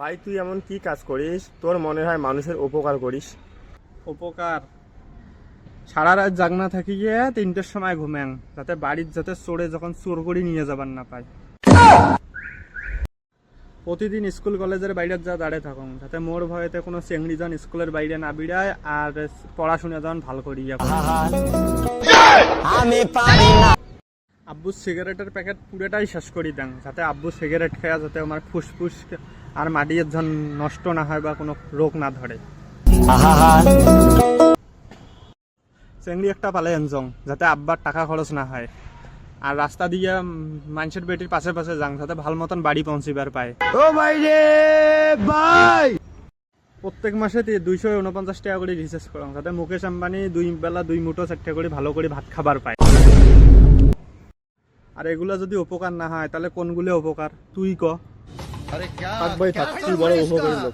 ভাই তুই এমন কি কাজ করিস তোর মনে হয় মানুষের উপকার করিস? উপকার? সারা রাত জাগনা থাকি গিয়ে 3টের সময় ঘুমেন, যাতে বাড়ির যাতে চোরে যখন চোর করে নিয়ে যাবার না পায়। প্রতিদিন স্কুল কলেজের বাইরে যা দাঁড়িয়ে থাকুন, যাতে মোর ভয়েতে কোনো চেংড়ি জন স্কুলের বাইরে না বিড়ায়, আর পড়াশোনা যখন ভালো করি। আব্বু সিগারেটের প্যাকেট পুরোটাই শেষ করি দেন, যাতে আব্বু সিগারেট খেয়া যাতে আমার ফুসফুস আর মাটির জন নষ্ট না হয় বা কোনো রোগ না ধরে। চেংড়ি একটা পালে এনজং, যাতে আব্বার টাকা খরচ না হয়। আর রাস্তা দিয়ে মানুষের বেটির পাশে পাশে যাং, যাতে ভালো মতন বাড়ি পৌঁছিবার পায়। ও ভাই রে ভাই, প্রত্যেক মাসে 249 টাকা করে রিচার্জ করলাম, যাতে মুকেশ আম্বানি 2 বেলা 2 মুঠো 4 টাকা করে ভালো করে ভাত খাবার পায়। আর এগুলা যদি উপকার না হয় তাহলে কোনগুলো উপকার তুই ক? থাক ভাই থাক, তুই বড় উপকারী লোক।